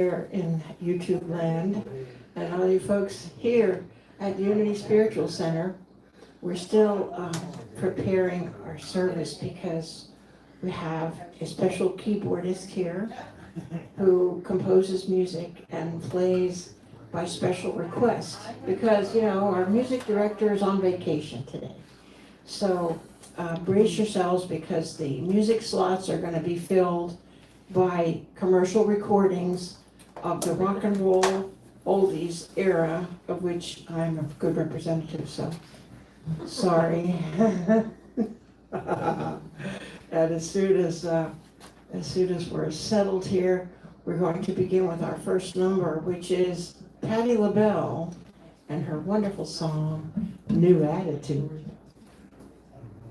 here in YouTube land, and all you folks here at Unity Spiritual Center. We're still preparing our service because we have a special keyboardist here who composes music and plays by special request because, our music director is on vacation today. So brace yourselves because the music slots are going to be filled by commercial recordings of the rock and roll oldies era, of which I'm a good representative, so sorry. And as soon as we're settled here, we're going to begin with our first number, which is Patti LaBelle and her wonderful song, New Attitude.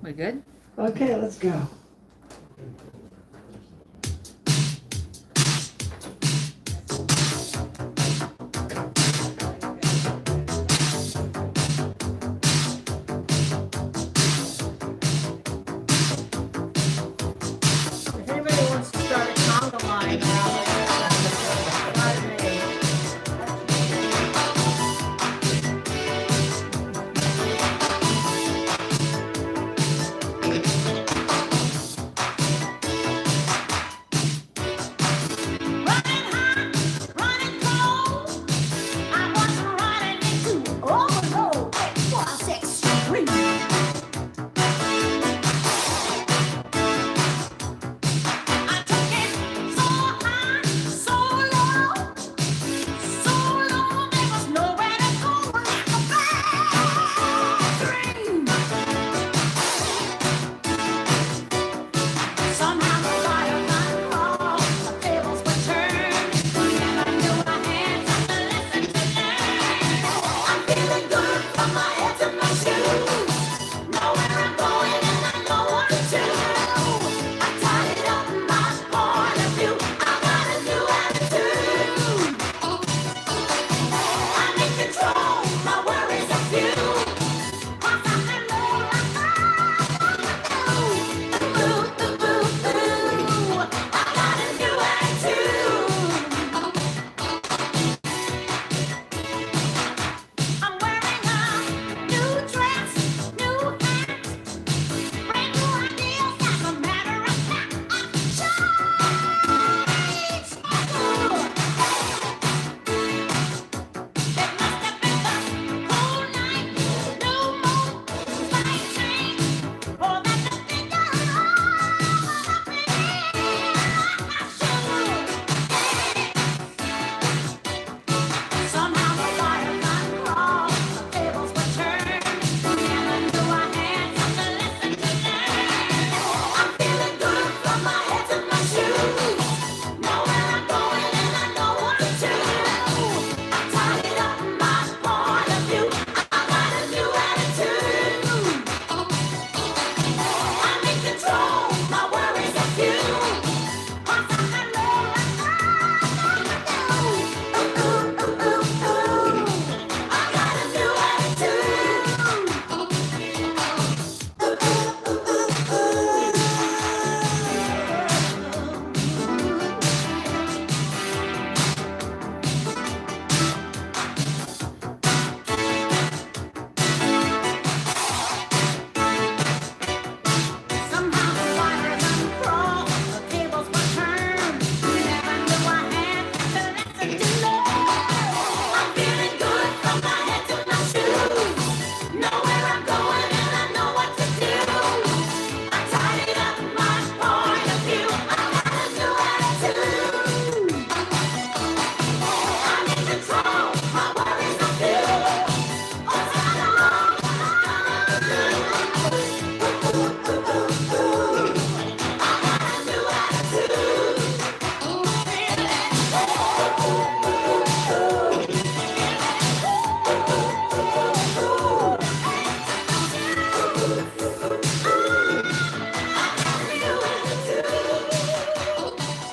We good? Okay, let's go. If anybody wants to start a conga line now, pardon me.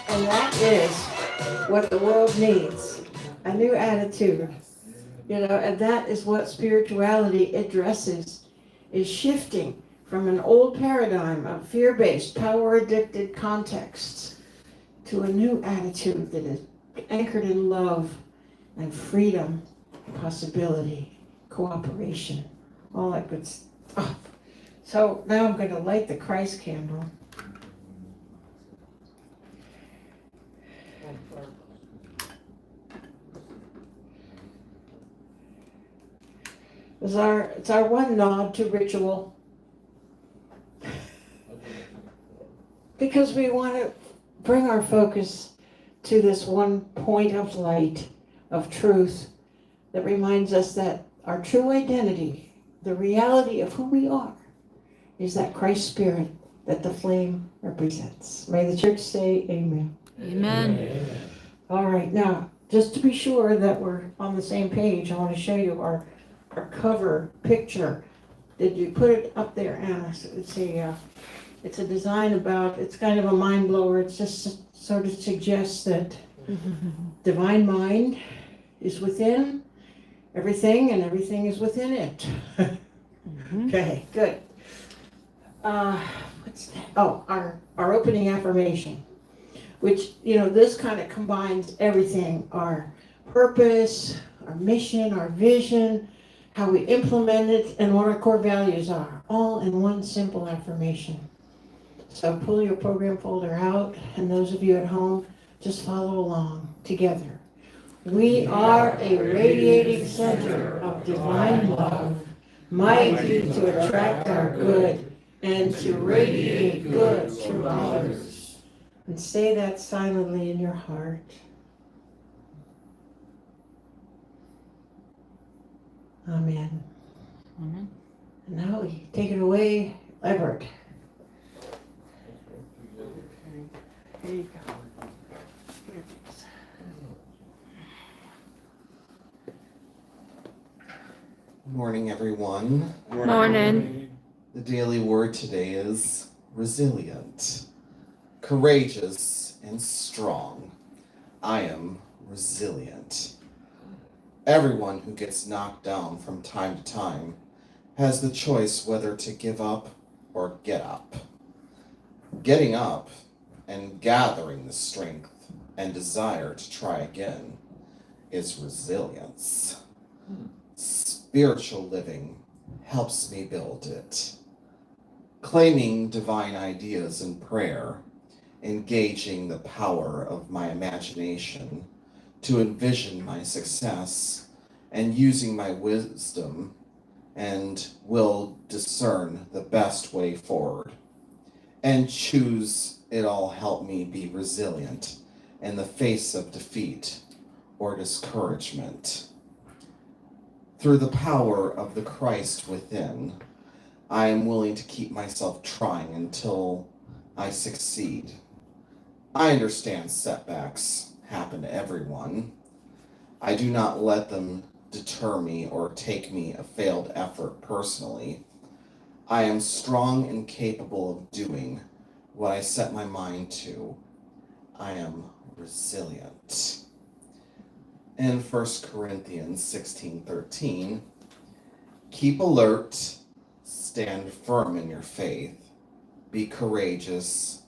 And that is what the world needs, a new attitude. And that is what spirituality addresses, is shifting from an old paradigm of fear-based, power-addicted contexts to a new attitude that is anchored in love and freedom, possibility, cooperation, all that good stuff. So now I'm going to light the Christ candle. It's our one nod to ritual. Because we want to bring our focus to this one point of light, of truth, that reminds us that our true identity, the reality of who we are, is that Christ Spirit that the flame represents. May the church say amen. Amen. All right, now, just to be sure that we're on the same page, I want to show you our cover picture. Did you put it up there, Anna? It's a design about, it's kind of a mind blower. It just sort of suggests that divine mind is within everything and everything is within it. Okay, good. What's that? Oh, our opening affirmation, which, this kind of combines everything, our purpose, our mission, our vision, how we implement it, and what our core values are, all in one simple affirmation. So pull your program folder out, and those of you at home, just follow along together. We are a radiating center of divine love, mighty to attract our good and to radiate good to others. And say that silently in your heart. Amen. Amen. And now we take it away, Everett. Here you go. Here it is. Morning, everyone. Morning. The daily word today is resilient, courageous, and strong. I am resilient. Everyone who gets knocked down from time to time has the choice whether to give up or get up. Getting up and gathering the strength and desire to try again is resilience. Spiritual living helps me build it. Claiming divine ideas in prayer, engaging the power of my imagination to envision my success, and using my wisdom and will discern the best way forward and choose it all help me be resilient in the face of defeat or discouragement. Through the power of the Christ within, I am willing to keep myself trying until I succeed. I understand setbacks happen to everyone. I do not let them deter me or take me a failed effort personally. I am strong and capable of doing what I set my mind to. I am resilient. In 1 Corinthians 16:13, keep alert, stand firm in your faith, be courageous,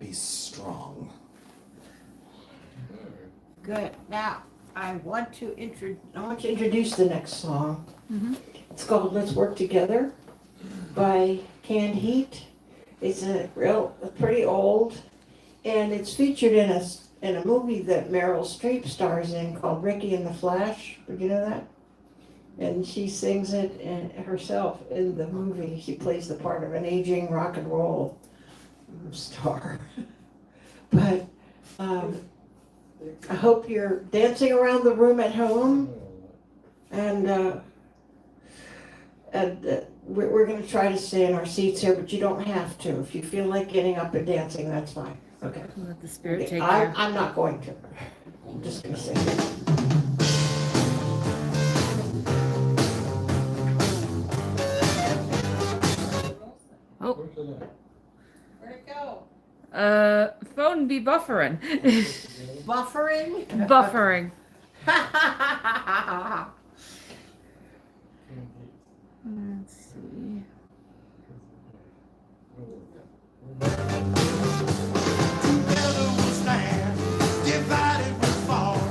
be strong. Good. Now, I want to introduce the next song. It's called Let's Work Together by Canned Heat. It's pretty old, and it's featured in a movie that Meryl Streep stars in called Ricky and the Flash. Did you know that? And she sings it herself in the movie. She plays the part of an aging rock and roll star. But I hope you're dancing around the room at home, and we're going to try to stay in our seats here, but you don't have to. If you feel like getting up and dancing, that's fine. Okay. Let the Spirit Okay, take care. I'm not going to. I'm just going to say. Oh, Where'd it go? phone be buffering. Buffering? Buffering. Let's see. Together we'll stand, divided we'll fall.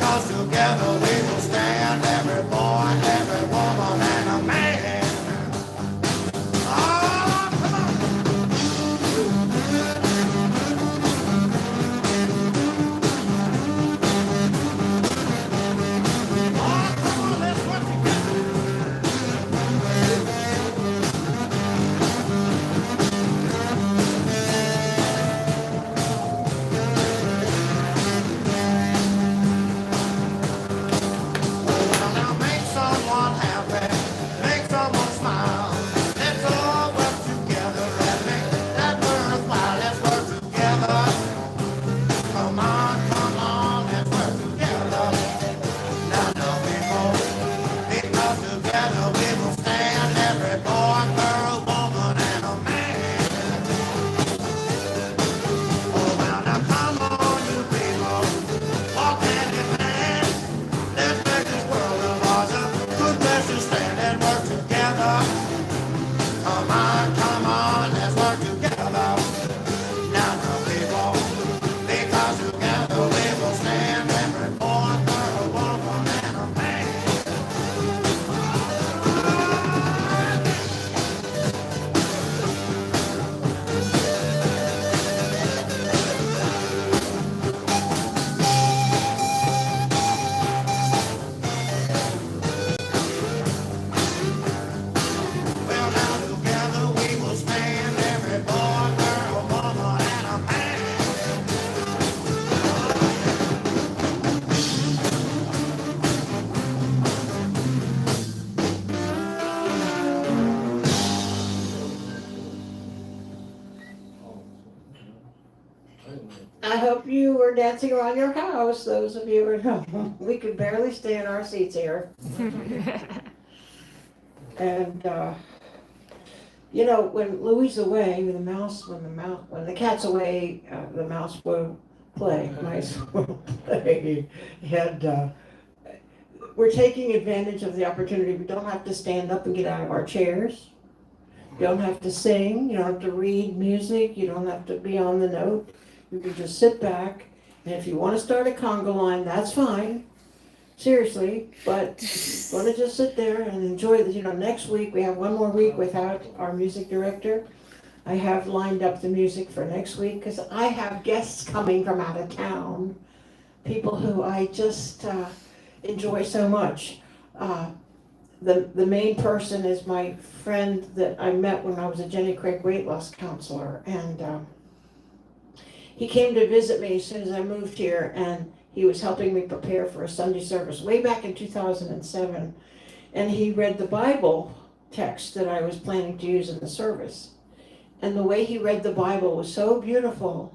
because together we will stand, every boy, every woman, and a man. Oh, come on. Oh, come on, let's work together. Now make someone happy, make someone smile. Let's all work together and make that world smile. Let's work together. Come on, let's work together. Now people, because together we will stand, every boy, girl, woman, and a man. Oh, well, now come on, you people, walk hand in hand. Let's make this world of ours a good place to stand and work together. Come on, let's work together. Now, people, because together we will stand, every boy, girl, woman, and a man. Well, now together we will stand, every boy, girl, woman, and a man. I hope you were dancing around your house, those of you at home. We could barely stay in our seats here. And, you know, when Louie's away, when the cat's away, the mouse will play, mice will play. And, we're taking advantage of the opportunity. We don't have to stand up and get out of our chairs. You don't have to sing, you don't have to read music, you don't have to be on the note. You can just sit back, and if you want to start a conga line, that's fine. Seriously, but want to just sit there and enjoy this. You know, next week, we have one more week without our music director. I have lined up the music for next week, because I have guests coming from out of town. People who I just enjoy so much. The main person is my friend that I met when I was a Jenny Craig weight loss counselor, and he came to visit me as soon as I moved here, and he was helping me prepare for a Sunday service way back in 2007, and he read the Bible text that I was planning to use in the service. And the way he read the Bible was so beautiful,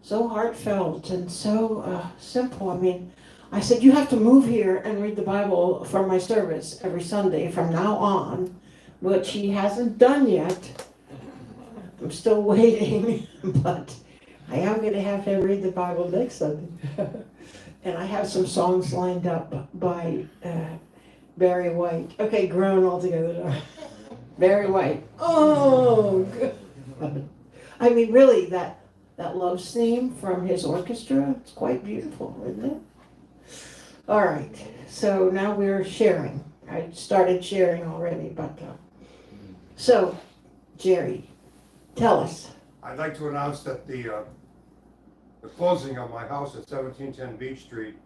so heartfelt, and so simple. I mean, I said, you have to move here and read the Bible for my service every Sunday from now on, which he hasn't done yet. I'm still waiting, but I am going to have him read the Bible next Sunday. And I have some songs lined up by Barry White. Okay, grown all together now. Barry White. Oh, good. I mean, really, that Love's theme from his orchestra, it's quite beautiful, isn't it? All right, so now we're sharing. I started sharing already, but, so, Jerry, tell us. I'd like to announce that the closing of my house at 1710 Beach Street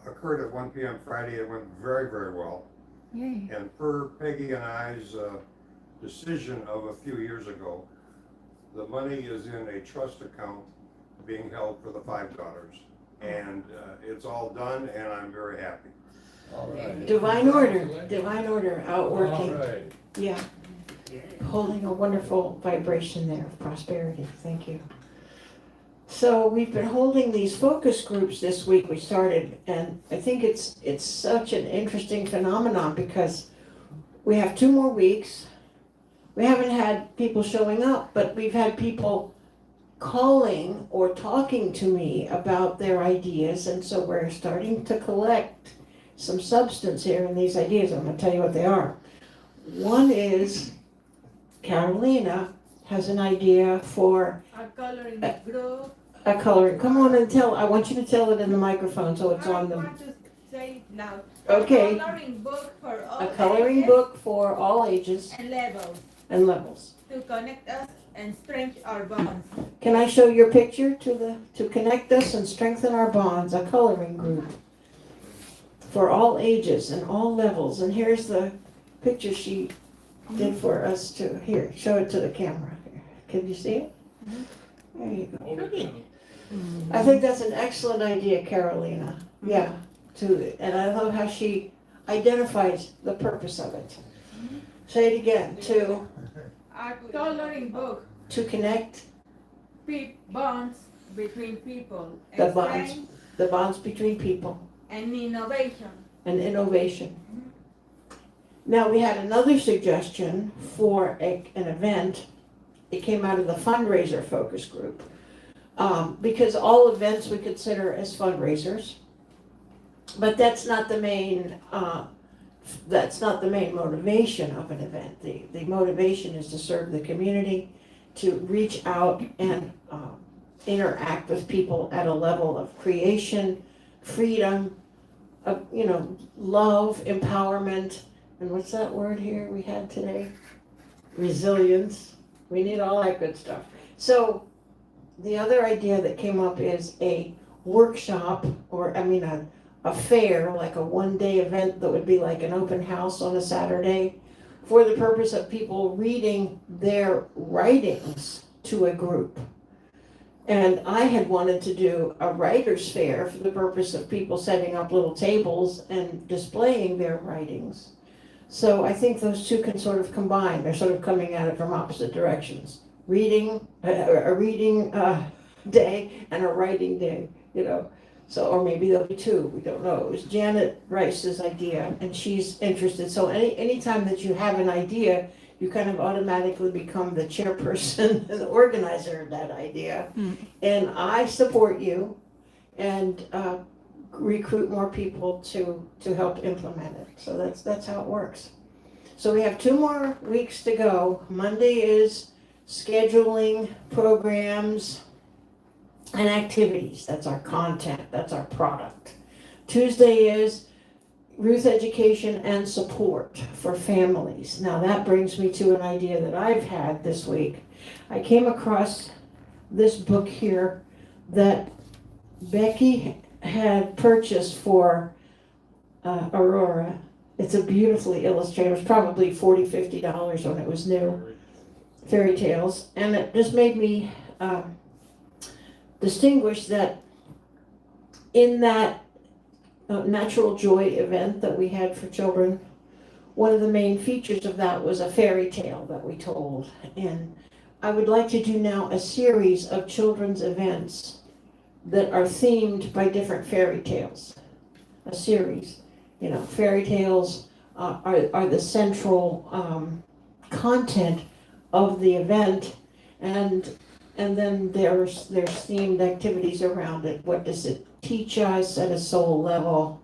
occurred at 1 p.m. Friday. It went very, very well. Yay. And per Peggy and I's decision of a few years ago, the money is in a trust account being held for the 5 daughters. And it's all done, and I'm very happy. All right. Divine order, outworking. All right. Yeah, holding a wonderful vibration there of prosperity. Thank you. So we've been holding these focus groups this week. We started, and I think it's such an interesting phenomenon because we have 2 more weeks. We haven't had people showing up, but we've had people calling or talking to me about their ideas, and so we're starting to collect some substance here in these ideas. I'm going to tell you what they are. One is Carolina has an idea for a coloring group. A coloring. Come on and tell. I want you to tell it in the microphone so it's on I the. want to say it loud. Okay. A coloring book for all A coloring ages book for all ages and levels and levels. to connect us and strengthen our bonds. Can I show your picture to connect us and strengthen our bonds? A coloring group for all ages and all levels. And here's the picture she did for us to. Here, show it to the camera. Can you see it? There you go. I think that's an excellent idea, Carolina. Yeah, and I love how she identifies the purpose of it. Say it again. A coloring book, To connect bonds between people, The and bonds. strength the bonds between people and innovation. and innovation. Now, we had another suggestion for an event. It came out of the fundraiser focus group. Because all events we consider as fundraisers. But that's not the main motivation of an event. The motivation is to serve the community, to reach out and interact with people at a level of creation, freedom, love, empowerment, and what's that word here we had today? Resilience. We need all that good stuff. So the other idea that came up is a workshop, a fair, like a one-day event that would be like an open house on a Saturday for the purpose of people reading their writings to a group. And I had wanted to do a writer's fair for the purpose of people setting up little tables and displaying their writings. So I think those two can sort of combine. They're sort of coming at it from opposite directions. A reading day and a writing day, So, or maybe there'll be two, we don't know. It was Janet Rice's idea, and she's interested. So anytime that you have an idea, you kind of automatically become the chairperson and the organizer of that idea. And I support you and recruit more people to help implement it. So that's how it works. So we have 2 more weeks to go. Monday is scheduling programs and activities. That's our content, that's our product. Tuesday is Ruth education and support for families. Now that brings me to an idea that I've had this week. I came across this book here that Becky had purchased for Aurora. It's a beautifully illustrated. It was probably $40, $50 when it was new. Fairy tales. And it just made me distinguish that in that Natural Joy event that we had for children, one of the main features of that was a fairy tale that we told. And I would like to do now a series of children's events that are themed by different fairy tales. A series. Fairy tales are the central content of the event, and then there's themed activities around it. What does it teach us at a soul level?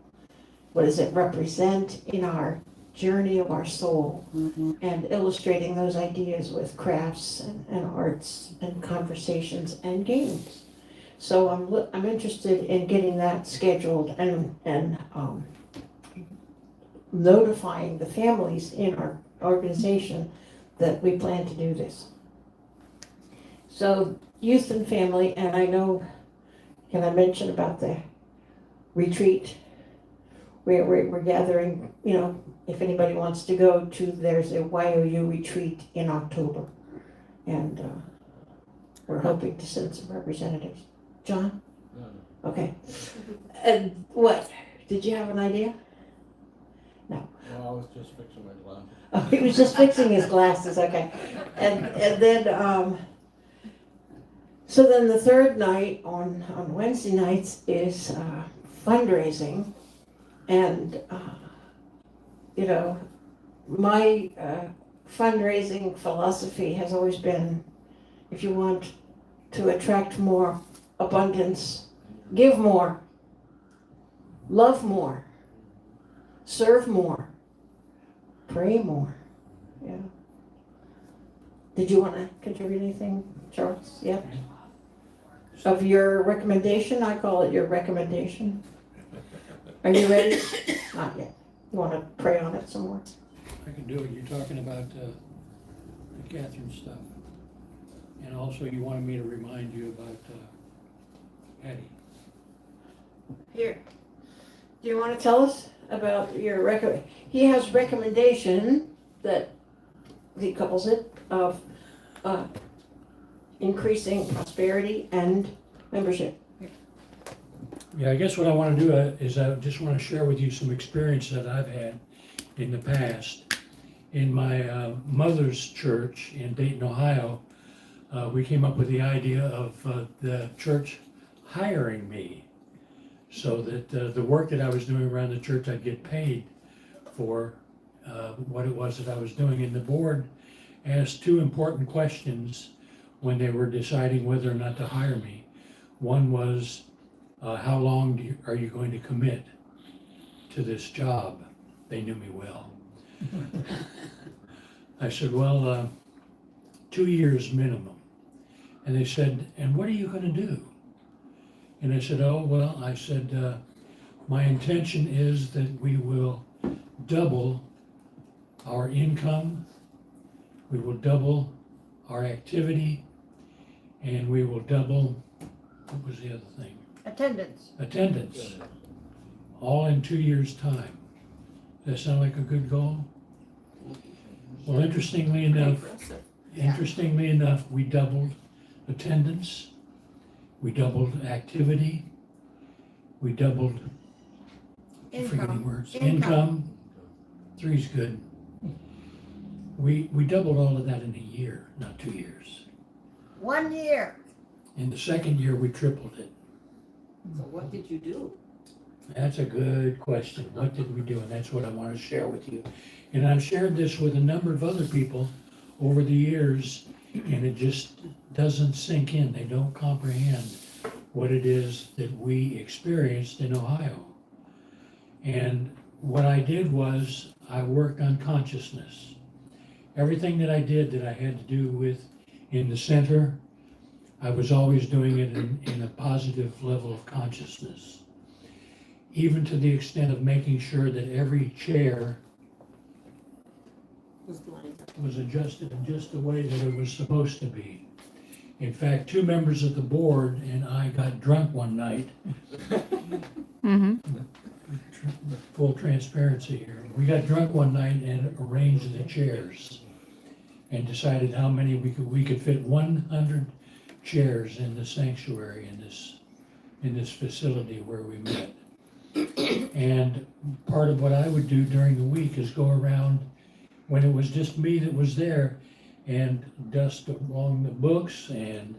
What does it represent in our journey of our soul? And illustrating those ideas with crafts and arts and conversations and games. So I'm interested in getting that scheduled and notifying the families in our organization that we plan to do this. So youth and family, and I know, can I mention about the retreat? We're gathering, if anybody wants to go to, there's a YOU retreat in October. And we're hoping to send some representatives. John? Okay. And what? Did you have an idea? Well, I was just fixing my glasses. Oh, he was just fixing his glasses, okay. And then, so then the third night on Wednesday nights is fundraising. And, my fundraising philosophy has always been, if you want to attract more abundance, give more, love more, serve more, pray more. Yeah. Did you want to contribute anything, Charles? Yep. of your recommendation. I call it your recommendation. Are you ready? Not yet. You want to pray on it some more? I can do it. You're talking about the Catherine stuff. And also you wanted me to remind you about Patty. Here. Do you want to tell us about your he has recommendation that he couples it of increasing prosperity and membership. Yeah, I guess what I want to do is I just want to share with you some experience that I've had in the past. In my mother's church in Dayton, Ohio, we came up with the idea of the church hiring me so that the work that I was doing around the church, I'd get paid for what it was that I was doing. And the board asked two important questions when they were deciding whether or not to hire me. One was, how long are you going to commit to this job? They knew me well. I said, well, 2 years minimum. And they said, and what are you going to do? And I said, oh, well, I said, my intention is that we will double our income, we will double our activity, and we will double, what was the other thing? Attendance. Attendance, all in 2 years' time. Does that sound like a good goal? Well, interestingly enough, we doubled attendance, we doubled activity, we doubled, I'm forgetting words, income. Three's good. We doubled all of that in a year, not 2 years. 1 year. In the second year, we tripled it. So what did you do? That's a good question. What did we do? And that's what I want to share with you. And I've shared this with a number of other people over the years, and it just doesn't sink in. They don't comprehend what it is that we experienced in Ohio. And what I did was I worked on consciousness. Everything that I did that I had to do with in the center, I was always doing it in a positive level of consciousness. Even to the extent of making sure that every chair was adjusted in just the way that it was supposed to be. In fact, two members of the board and I got drunk one night. Mm-hmm. Full transparency here. We got drunk one night and arranged the chairs and decided how many we could fit 100 chairs in the sanctuary in this facility where we met. And part of what I would do during the week is go around when it was just me that was there and dust along the books and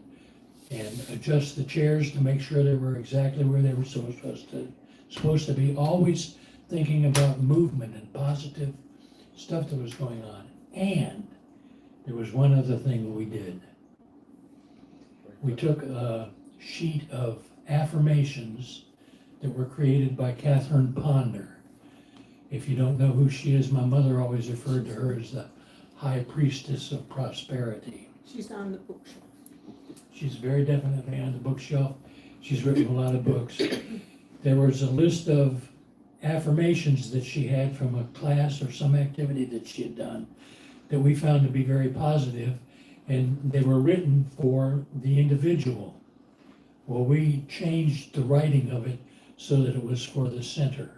adjust the chairs to make sure they were exactly where they were supposed to be, always thinking about movement and positive stuff that was going on. And there was one other thing that we did. We took a sheet of affirmations that were created by Catherine Ponder. If you don't know who she is, my mother always referred to her as the high priestess of prosperity. She's on the bookshelf. She's very definitely on the bookshelf. She's written a lot of books. There was a list of affirmations that she had from a class or some activity that she had done that we found to be very positive, and they were written for the individual. Well, we changed the writing of it so that it was for the center.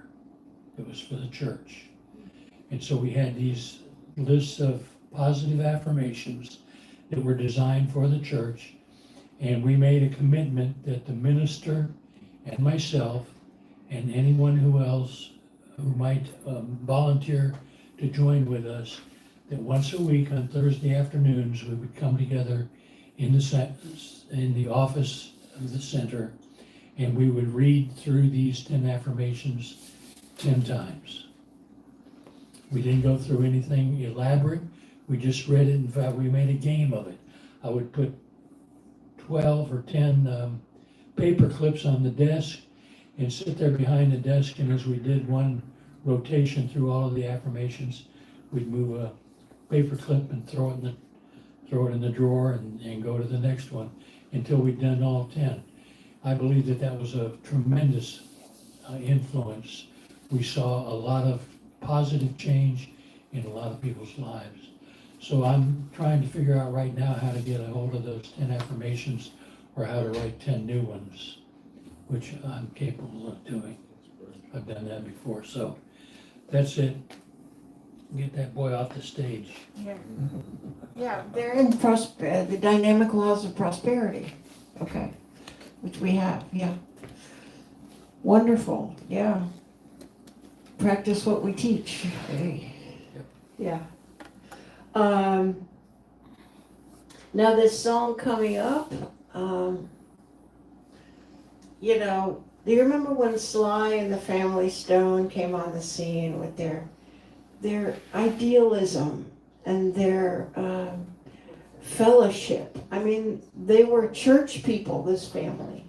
It was for the church. And so we had these lists of positive affirmations that were designed for the church, and we made a commitment that the minister and myself and anyone who else who might volunteer to join with us, that once a week on Thursday afternoons we would come together in the office of the center, and we would read through these 10 affirmations 10 times. We didn't go through anything elaborate. We just read it. In fact, we made a game of it. I would put 12 or 10 paper clips on the desk and sit there behind the desk, and as we did one rotation through all of the affirmations, we'd move a paper clip and throw it in the drawer and go to the next one until we'd done all 10. I believe that that was a tremendous influence. We saw a lot of positive change in a lot of people's lives. So I'm trying to figure out right now how to get a hold of those 10 affirmations or how to write 10 new ones, which I'm capable of doing. I've done that before, so that's it. Get that boy off the stage. Yeah, they're in the dynamic laws of prosperity. Okay, which we have, yeah. Wonderful, yeah. Practice what we teach. Hey. Yeah. Now this song coming up, you know, do you remember when Sly and the Family Stone came on the scene with their idealism and their fellowship? I mean, they were church people, this family.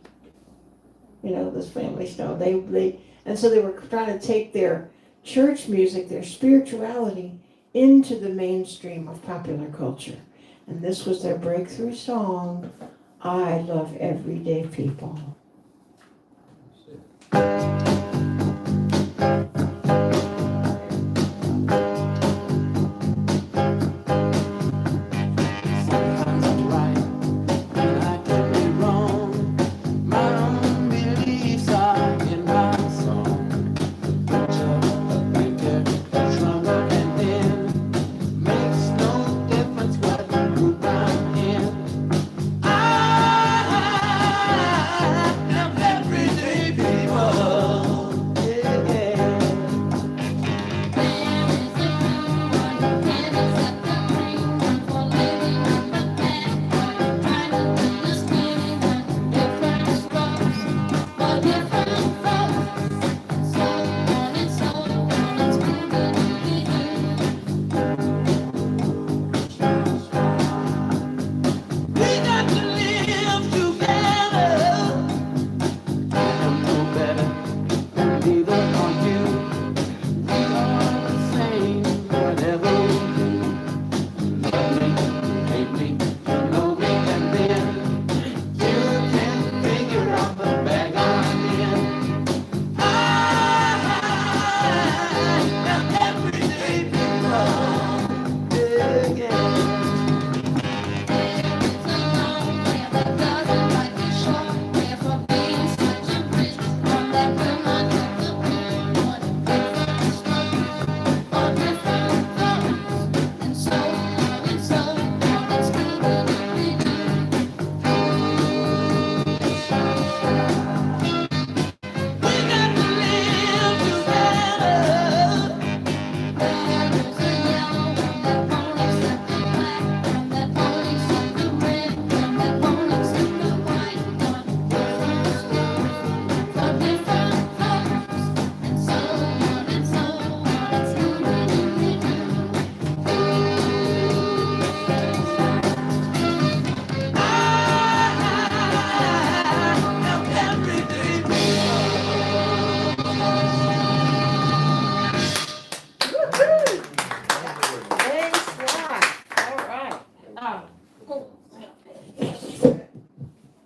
You know, this Family Stone. And so they were trying to take their church music, their spirituality, into the mainstream of popular culture. And this was their breakthrough song, I Love Everyday People.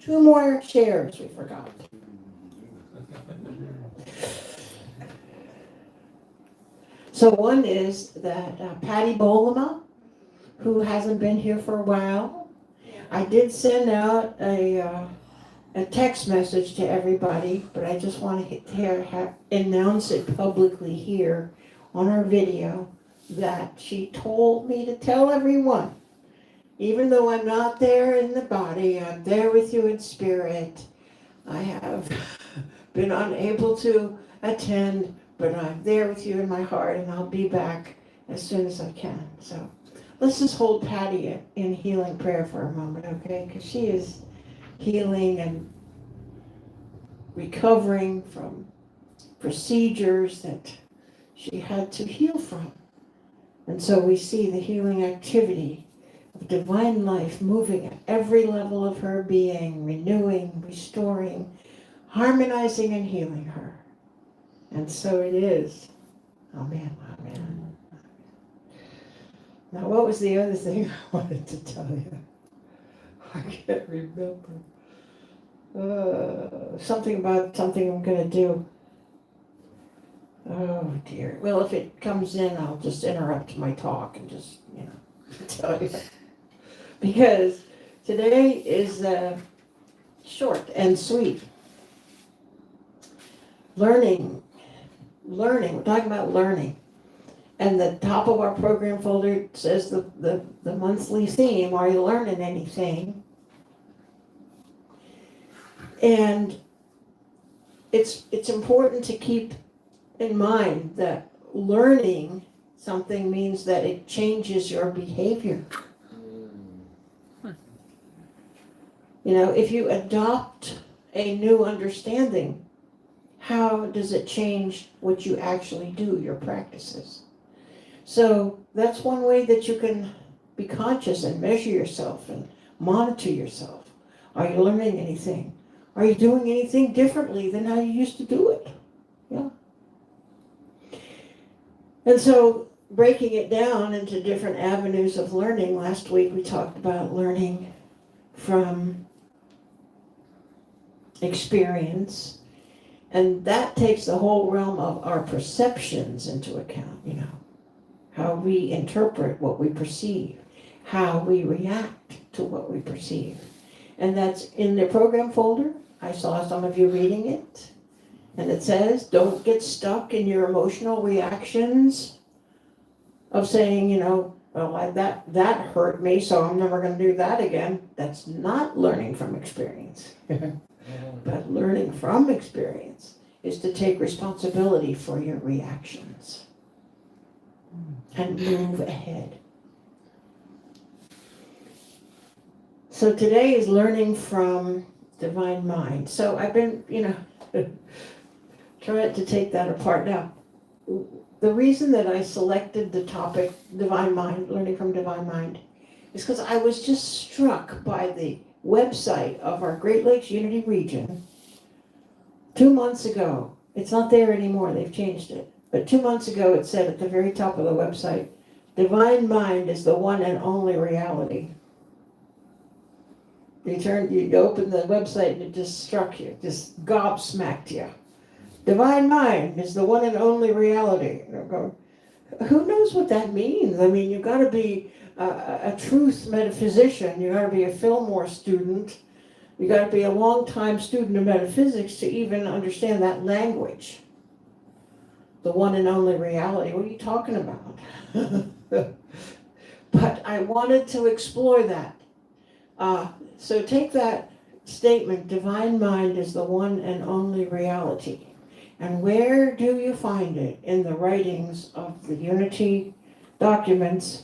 Two more chairs we forgot. So one is that Patty Bolema, who hasn't been here for a while, I did send out a text message to everybody, but I just want to announce it publicly here on our video that she told me to tell everyone, even though I'm not there in the body, I'm there with you in spirit. I have been unable to attend, but I'm there with you in my heart, and I'll be back as soon as I can. So let's just hold Patty in healing prayer for a moment, okay? Because she is healing and recovering from procedures that she had to heal from. And so we see the healing activity of divine life moving at every level of her being, renewing, restoring, harmonizing, and healing her. And so it is. Amen. Amen. Now, what was the other thing I wanted to tell you? I can't remember. something about something I'm gonna do. Oh dear. Well, if it comes in, I'll just interrupt my talk and just, tell you. Because today is short and sweet. Learning. We're talking about learning. And the top of our program folder says the monthly theme, are you learning anything? And it's important to keep in mind that learning something means that it changes your behavior. If you adopt a new understanding, how does it change what you actually do, your practices? So that's one way that you can be conscious and measure yourself and monitor yourself. Are you learning anything? Are you doing anything differently than how you used to do it? Yeah. And so breaking it down into different avenues of learning, last week we talked about learning from experience, and that takes the whole realm of our perceptions into account, how we interpret what we perceive, how we react to what we perceive. And that's in the program folder. I saw some of you reading it, and it says, don't get stuck in your emotional reactions of saying, well, that hurt me, so I'm never going to do that again. That's not learning from experience. But learning from experience is to take responsibility for your reactions and move ahead. So today is learning from divine mind. So I've been, trying to take that apart. Now, the reason that I selected the topic divine mind, learning from divine mind, is because I was just struck by the website of our Great Lakes Unity region 2 months ago. It's not there anymore, they've changed it. But 2 months ago it said at the very top of the website, divine mind is the one and only reality. You opened the website and it just struck you, just gobsmacked you. Divine mind is the one and only reality. Who knows what that means? I mean, you've got to be a truth metaphysician. You've got to be a Fillmore student. You've got to be a long-time student of metaphysics to even understand that language. The one and only reality. What are you talking about? But I wanted to explore that. So take that statement, divine mind is the one and only reality. And where do you find it? In the writings of the Unity documents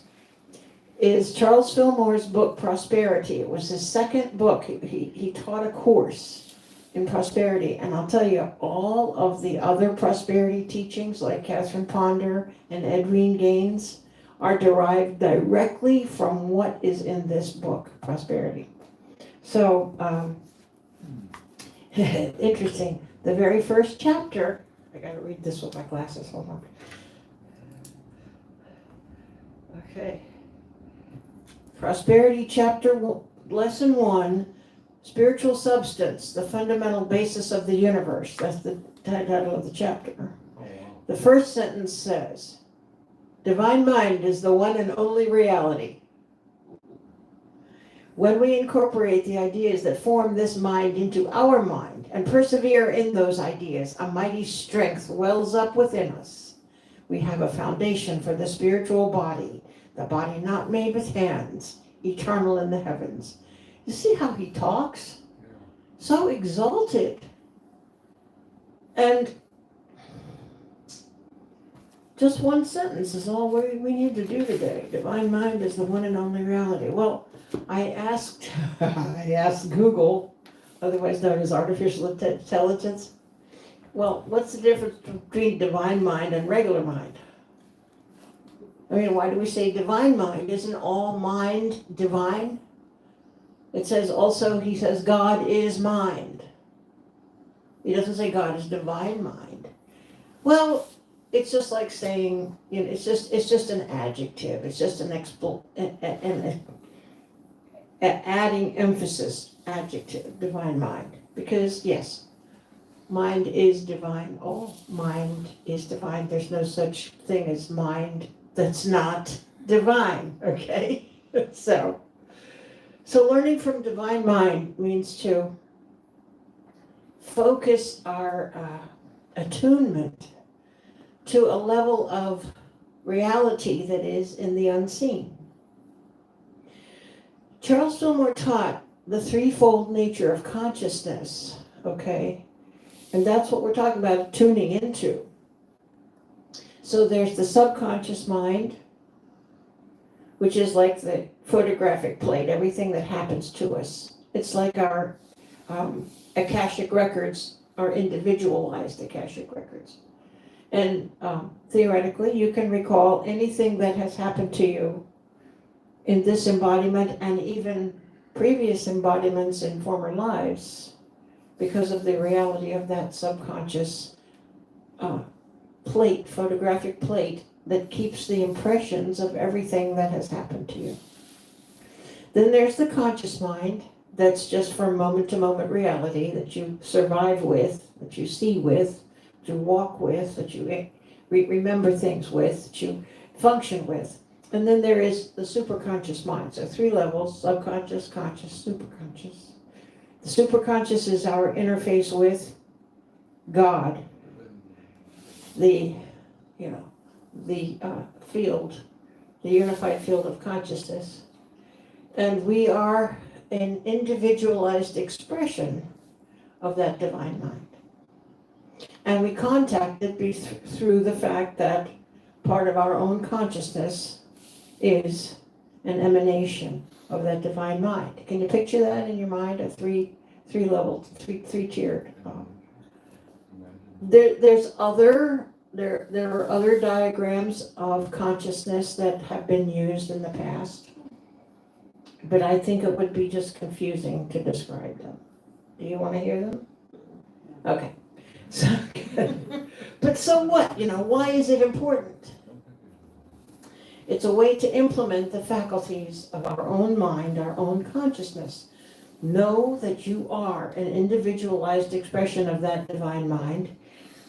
is Charles Fillmore's book, Prosperity. It was his second book. He taught a course in prosperity. And I'll tell you, all of the other prosperity teachings, like Catherine Ponder and Edwene Gaines, are derived directly from what is in this book, Prosperity. So, interesting. The very first chapter, I gotta read this with my glasses, hold on. Okay. Prosperity chapter, lesson 1, spiritual substance, the fundamental basis of the universe. That's the title of the chapter. Oh, wow. The first sentence says, divine mind is the one and only reality. When we incorporate the ideas that form this mind into our mind and persevere in those ideas, a mighty strength wells up within us. We have a foundation for the spiritual body, the body not made with hands, eternal in the heavens. You see how he talks? So exalted. And just one sentence is all we need to do today. Divine mind is the one and only reality. Well, I asked Google, otherwise known as artificial intelligence, well, what's the difference between divine mind and regular mind? I mean, why do we say divine mind? Isn't all mind divine? It says also, he says, God is mind. He doesn't say God is divine mind. Well, it's just like saying, it's just an adjective. It's just an adding emphasis, adjective, divine mind. Because yes, mind is divine. All mind is divine. There's no such thing as mind that's not divine, okay? So learning from divine mind means to focus our attunement to a level of reality that is in the unseen. Charles Fillmore taught the threefold nature of consciousness, okay? And that's what we're talking about tuning into. So there's the subconscious mind, which is like the photographic plate, everything that happens to us. It's like our Akashic records, our individualized Akashic records. And theoretically, you can recall anything that has happened to you in this embodiment and even previous embodiments in former lives because of the reality of that subconscious plate, photographic plate that keeps the impressions of everything that has happened to you. Then there's the conscious mind, that's just from moment to moment reality that you survive with, that you see with, that you walk with, that you remember things with, that you function with. And then there is the superconscious mind. So 3 levels: subconscious, conscious, superconscious. The superconscious is our interface with God, the field, the unified field of consciousness. And we are an individualized expression of that divine mind. And we contact it through the fact that part of our own consciousness is an emanation of that divine mind. Can you picture that in your mind? A three-level, three-tiered. There are other diagrams of consciousness that have been used in the past, but I think it would be just confusing to describe them. Do you want to hear them? Okay. So, but so what? Why is it important? It's a way to implement the faculties of our own mind, our own consciousness. Know that you are an individualized expression of that divine mind,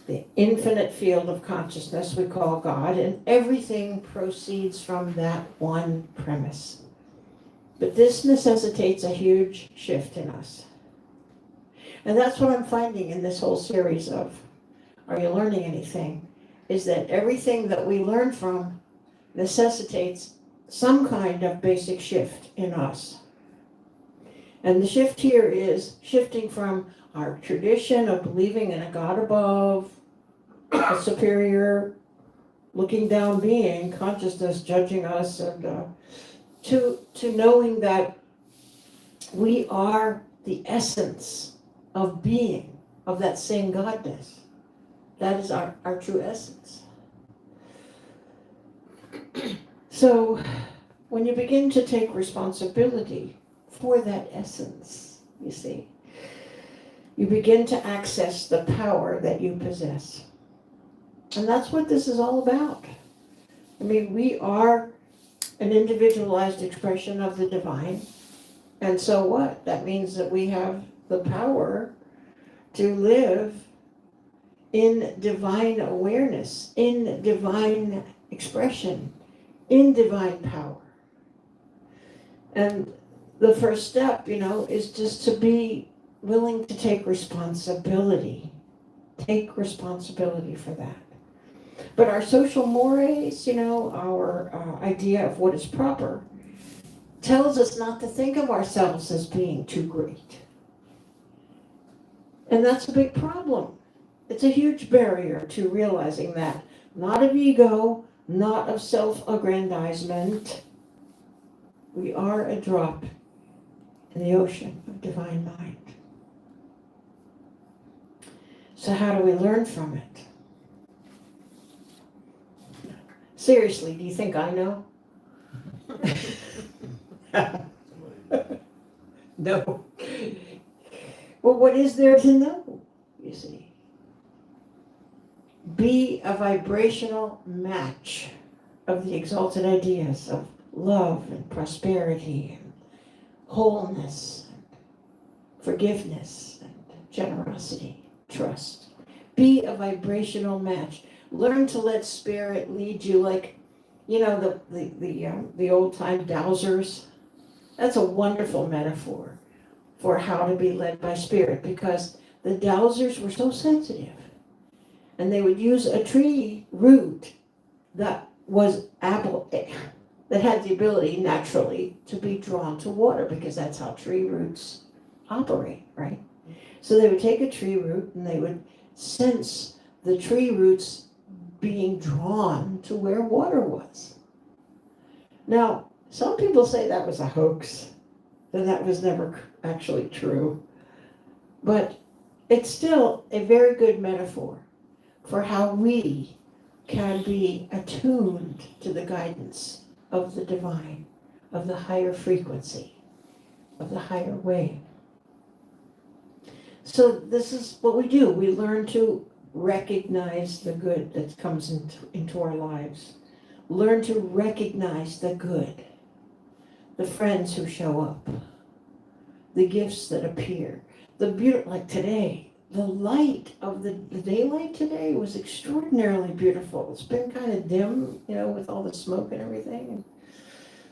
the infinite field of consciousness we call God, and everything proceeds from that one premise. But this necessitates a huge shift in us. And that's what I'm finding in this whole series of Are You Learning Anything? Is that everything that we learn from necessitates some kind of basic shift in us. And the shift here is shifting from our tradition of believing in a God above, a superior looking down being, consciousness judging us, and to knowing that we are the essence of being, of that same Godness. That is our true essence. So when you begin to take responsibility for that essence, you see, you begin to access the power that you possess. And that's what this is all about. I mean, we are an individualized expression of the divine. And so what? That means that we have the power to live in divine awareness, in divine expression, in divine power. And the first step, is just to be willing to take responsibility. Take responsibility for that. But our social mores, our idea of what is proper, tells us not to think of ourselves as being too great. And that's a big problem. It's a huge barrier to realizing that. Not of ego, not of self-aggrandizement. We are a drop in the ocean of divine mind. So how do we learn from it? Seriously, do you think I know? No. Well, what is there to know, you see? Be a vibrational match of the exalted ideas of love and prosperity and wholeness and forgiveness and generosity, trust. Be a vibrational match. Learn to let spirit lead you, like, you know, the old time dowsers. That's a wonderful metaphor for how to be led by spirit, because the dowsers were so sensitive, and they would use a tree root that was that had the ability naturally to be drawn to water, because that's how tree roots operate, right? So they would take a tree root and they would sense the tree roots being drawn to where water was. Now, some people say that was a hoax, that was never actually true. But it's still a very good metaphor for how we can be attuned to the guidance of the divine, of the higher frequency, of the higher way. So this is what we do. We learn to recognize the good that comes into our lives. Learn to recognize the good, the friends who show up, the gifts that appear, the beauty, like today, the light of the daylight today was extraordinarily beautiful. It's been kind of dim, you know, with all the smoke and everything. And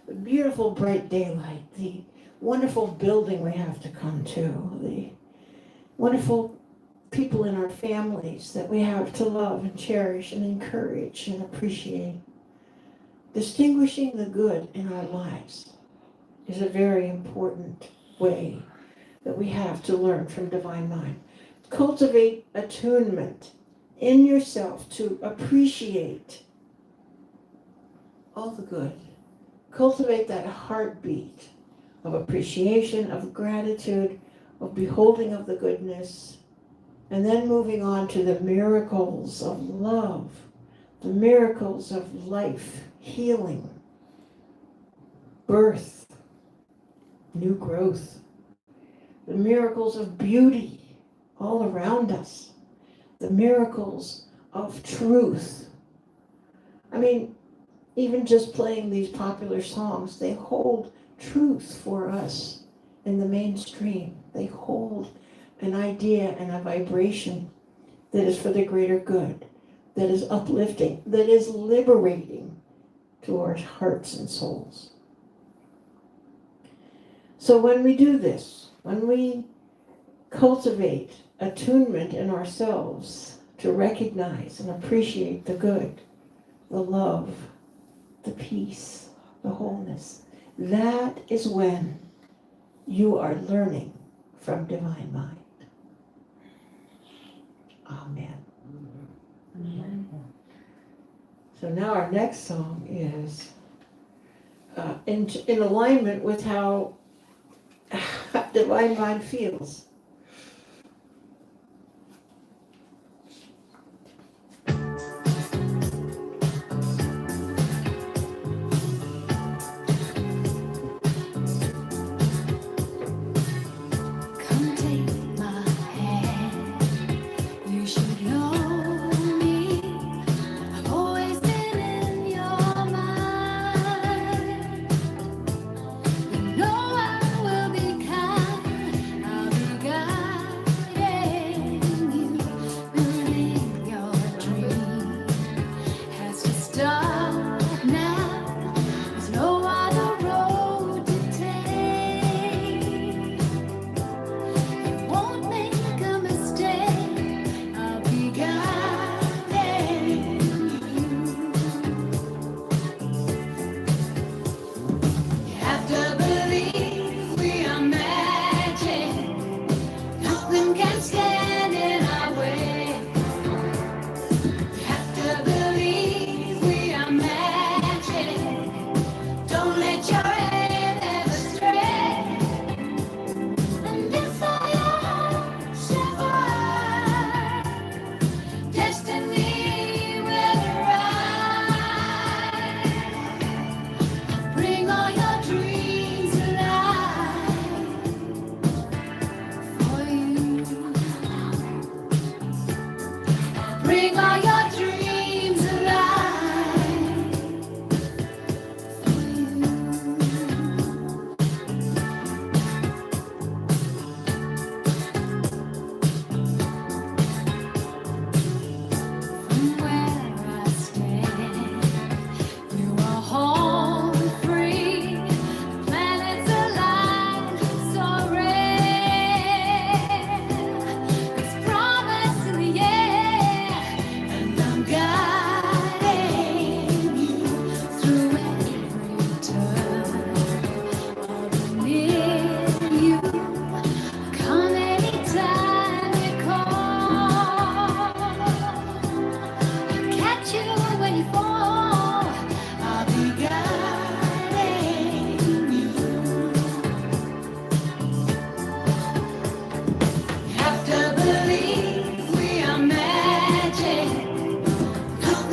the beautiful bright daylight, the wonderful building we have to come to, the wonderful people in our families that we have to love and cherish and encourage and appreciate. Distinguishing the good in our lives is a very important way that we have to learn from Divine Mind. Cultivate attunement in yourself to appreciate all the good. Cultivate that heartbeat of appreciation, of gratitude, of beholding of the goodness, and then moving on to the miracles of love, the miracles of life, healing, birth, new growth, the miracles of beauty all around us, the miracles of truth. I mean, even just playing these popular songs, they hold truth for us in the mainstream. They hold an idea and a vibration that is for the greater good, that is uplifting, that is liberating to our hearts and souls. So when we do this, when we cultivate attunement in ourselves to recognize and appreciate the good, the love, the peace, the wholeness, that is when you are learning from Divine Mind. Amen. So now our next song is in alignment with how Divine Mind feels. Come take my hand. You should know me. I've always been in your mind. You know I will be kind. I'll be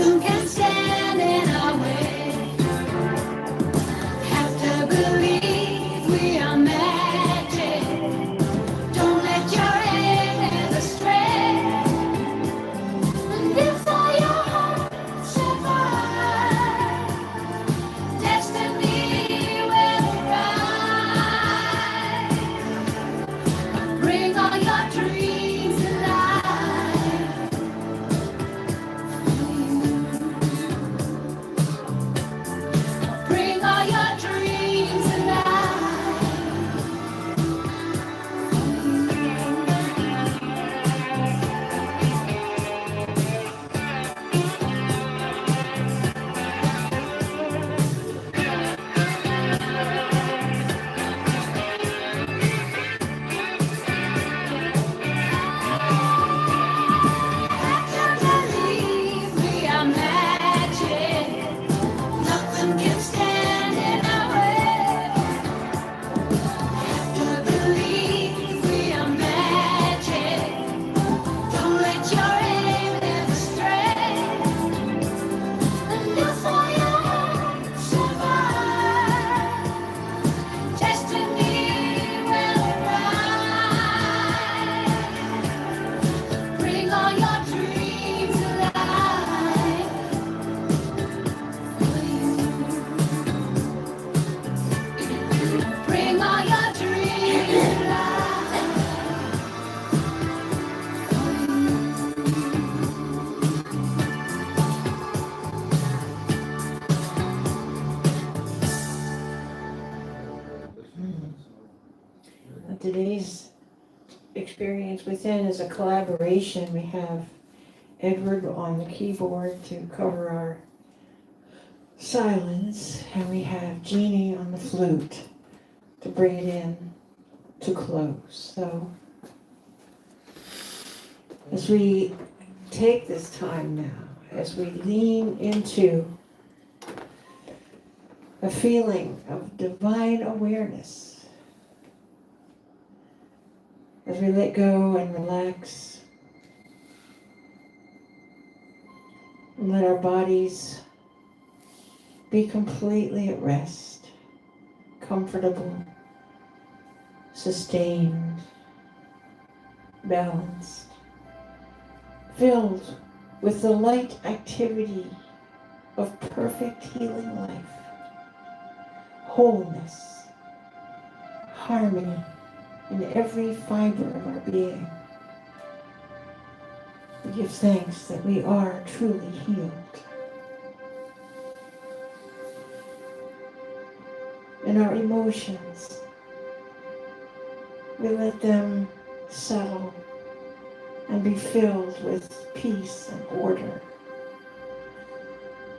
Nothing can stand in our way. Have to believe we are magic. Don't let your head astray. And if all your heart survive, destiny will rise. Bring all your dreams alive. Bring all your dreams alive. Believe we are magic. Nothing can stand in our way. Have to believe we are magic. Don't let your aim ever stray. And if all your heart survive, destiny will rise. Bring all your dreams alive. Bring all your dreams alive. Today's experience within is a collaboration. We have Edward on the keyboard to cover our silence, and we have Jeannie on the flute to bring it in to close. So as we take this time now, as we lean into a feeling of divine awareness, as we let go and relax, and let our bodies be completely at rest, comfortable, sustained, balanced, filled with the light activity of perfect healing life, wholeness, harmony in every fiber of our being. We give thanks that we are truly healed. And our emotions, we let them settle and be filled with peace and order.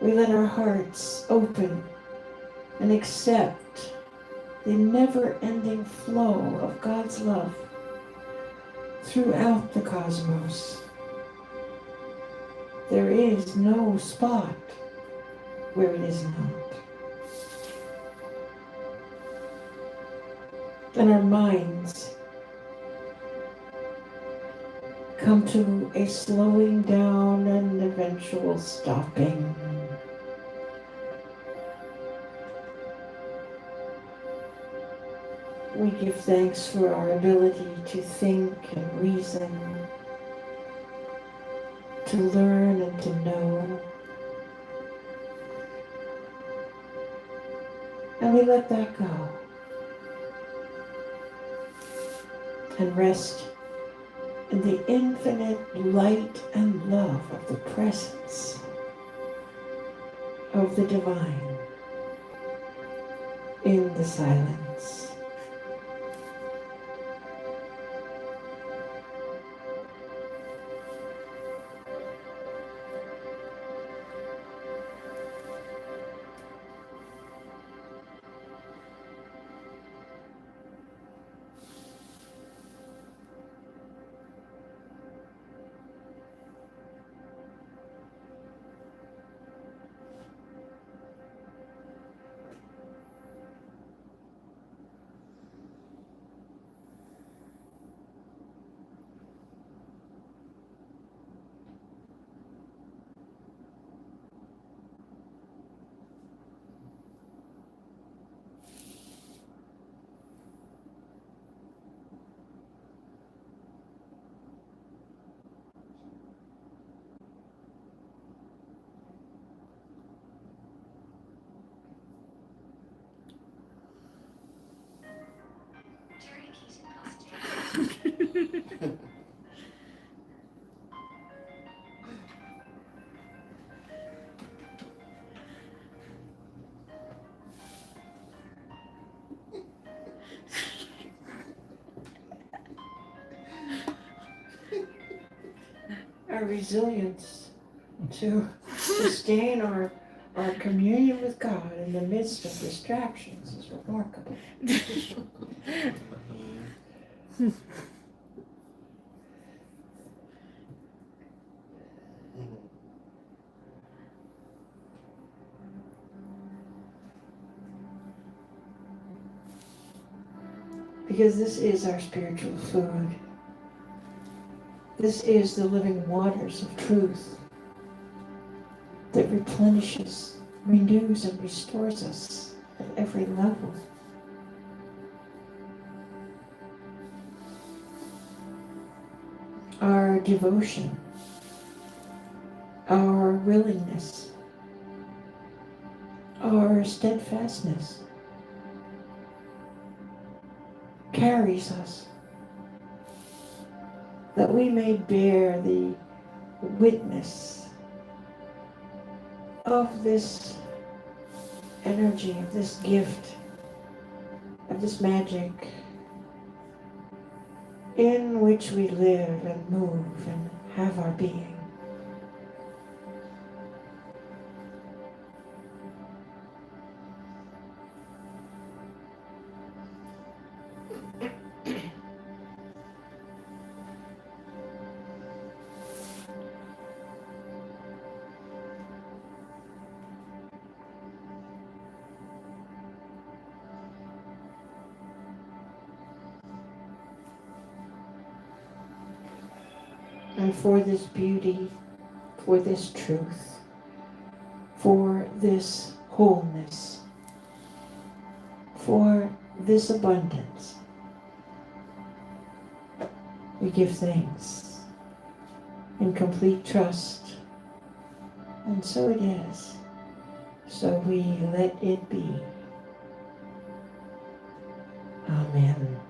We let our hearts open and accept the never-ending flow of God's love throughout the cosmos. There is no spot where it is not. And our minds come to a slowing down and eventual stopping. We give thanks for our ability to think and reason, to learn and to know. And we let that go and rest in the infinite light and love of the presence of the divine in the silence. Our resilience to sustain our communion with God in the midst of distractions is remarkable. Because this is our spiritual food. This is the living waters of truth that replenishes, renews, and restores us at every level. Our devotion, our willingness, our steadfastness carries us, that we may bear the witness of this energy, of this gift, of this magic in which we live and move and have our being. And for this beauty, for this truth, for this wholeness, for this abundance, we give thanks in complete trust. And so it is. So we let it be. Amen.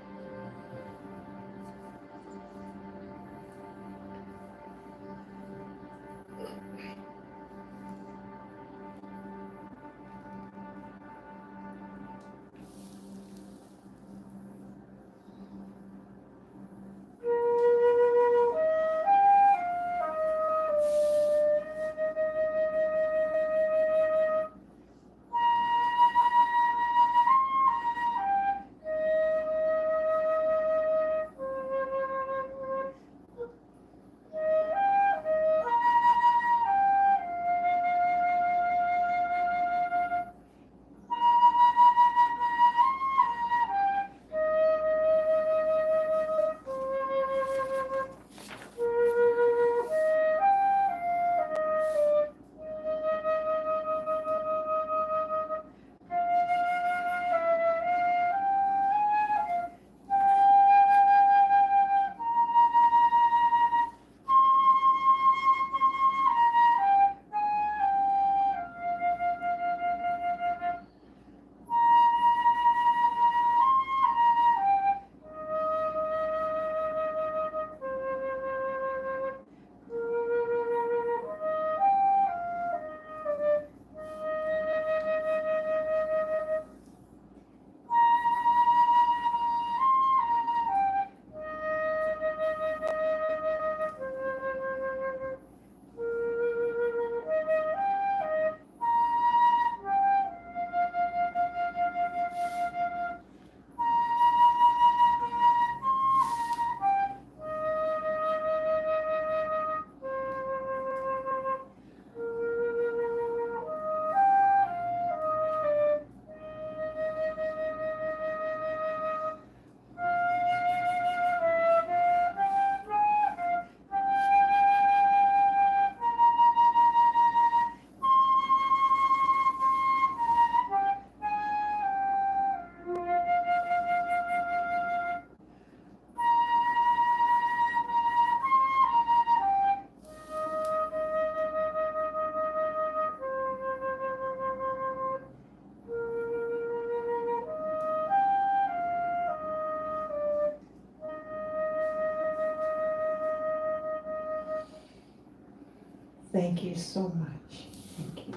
Thank you so much. Thank you.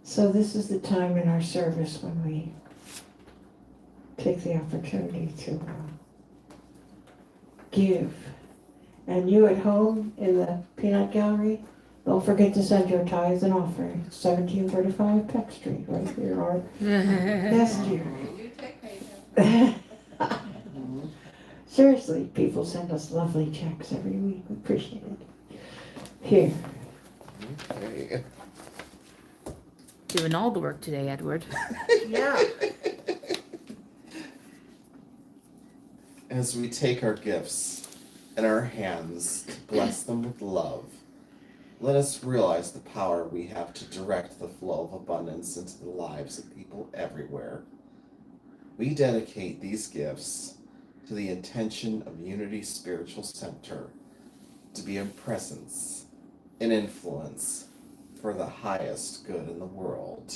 So this is the time in our service when we take the opportunity to give. And you at home in the peanut gallery, don't forget to send your tithes and offering. 1735 Peck Street, right here, our guest here. Seriously, people send us lovely checks every week. We appreciate it. Here. Okay. Doing all the work today, Edward. Yeah. As we take our gifts in our hands to bless them with love, let us realize the power we have to direct the flow of abundance into the lives of people everywhere. We dedicate these gifts to the intention of Unity Spiritual Center to be a presence and influence for the highest good in the world.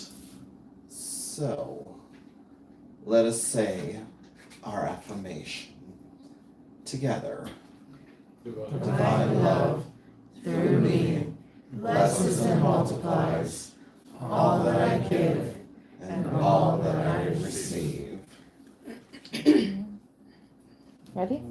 So, let us say our affirmation together. Divine love through me blesses and multiplies all that I give and all that I receive. Ready?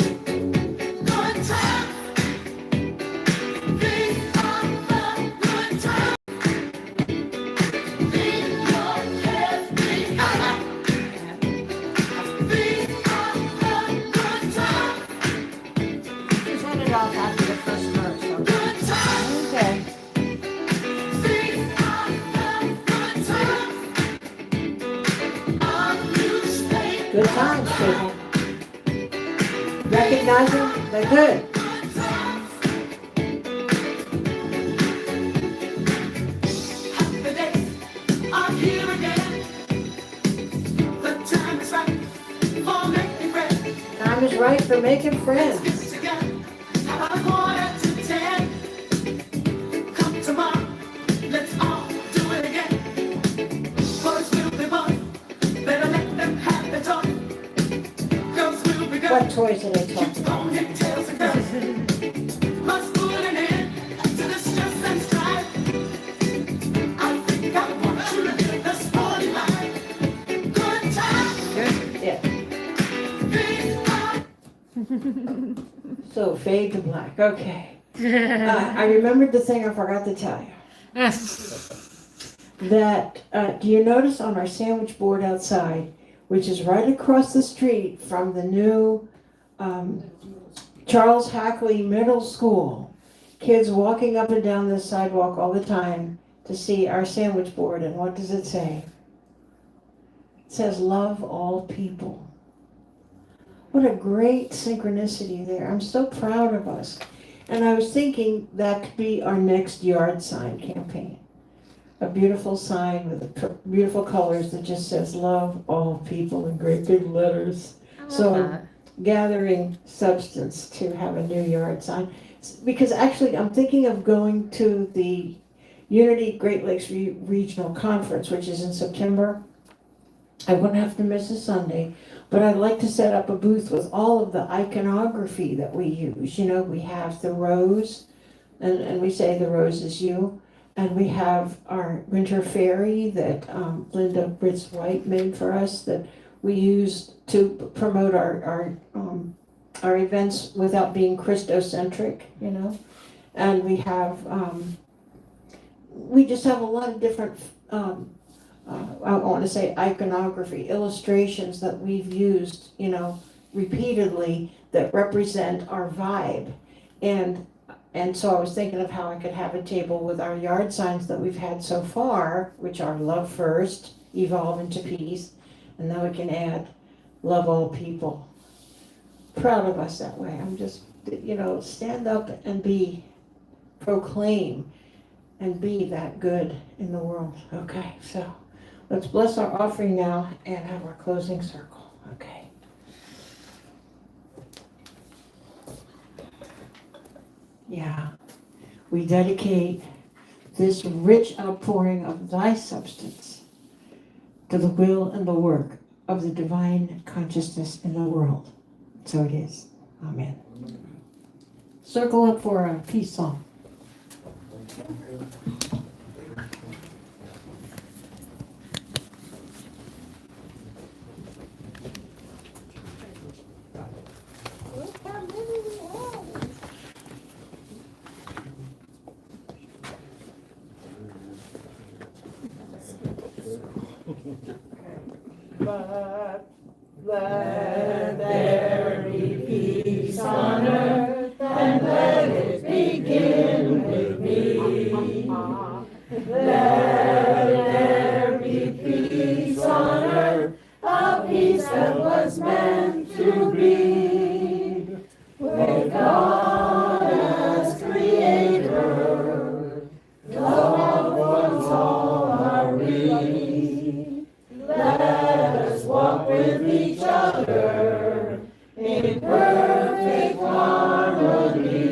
Good times. These are the good times. Leave your cares behind. These are the good times. Just hand it off after the first verse. Okay? Good times. Okay. These are the good times. Are you staying? Good times, people. Recognize them? They're good. Good times. Happy days are here again. The time is right for making friends. Time is right for making friends. Get together about 9:45. Come tomorrow, let's all do it again. Boys will be boys, better let them have their toy. Girls will be What girls, toys are they keep talking about? on your tails and girls. Must put an end to the stress and strife. I think I want you to live the sporty life. Good times, Yeah. these are So fade to black. Okay. I remembered the thing I forgot to tell you. That, do you notice on our sandwich board outside, which is right across the street from the new Charles Hackley Middle School, kids walking up and down this sidewalk all the time to see our sandwich board, and what does it say? It says, love all people. What a great synchronicity there. I'm so proud of us. And I was thinking that could be our next yard sign campaign. A beautiful sign with beautiful colors that just says love all people in great big letters. So gathering substance to have a new yard sign. Because actually I'm thinking of going to the Unity Great Lakes Regional Conference, which is in September. I wouldn't have to miss a Sunday, but I'd like to set up a booth with all of the iconography that we use. You know, we have the rose, and we say the rose is you. And we have our winter fairy that Linda Britz White made for us that we use to promote our events without being Christocentric, you know. And we have, we just have a lot of different, I want to say iconography, illustrations that we've used, you know, repeatedly that represent our vibe. And so I was thinking of how I could have a table with our yard signs that we've had so far, which are love first, evolve into peace, and then we can add love all people. Proud of us that way. I'm just, you know, stand up and proclaim and be that good in the world. Okay, so let's bless our offering now and have our closing circle. Okay. Yeah. We dedicate this rich outpouring of thy substance to the will and the work of the divine consciousness in the world. So it is. Amen. Circle up for a peace song. Look how many we have. But let there be peace on earth, and let it begin with me. Let there be peace on earth, a peace that was meant to be. With God as creator, loved ones all are we. Let us walk with each other in perfect harmony.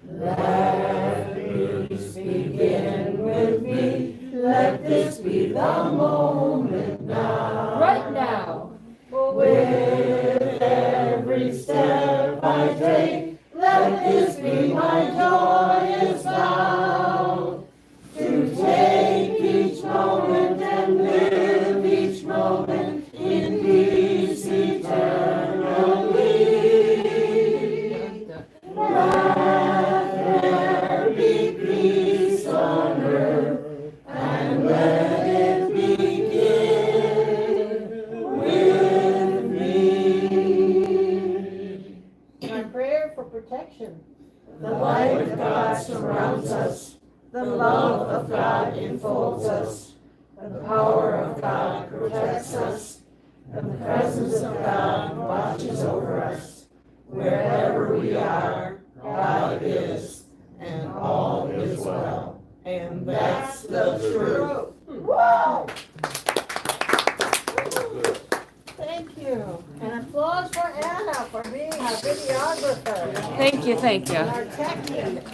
Let peace begin with me. Let this be the moment now. Right now. With every step I take, let this be my joyous vow. To take each moment and live each moment in peace eternally. Let there be peace on earth, and let it begin with me. My prayer for protection. The light of God surrounds us. The love of God enfolds us. The power of God protects us. And the presence of God watches over us. Wherever we are, God is, and all is well. And that's the truth. Whoa! Thank you. And applause for Anna for being our videographer. Thank you, thank you. And our technique,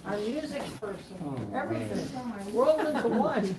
our music person, everything. Rolled into one.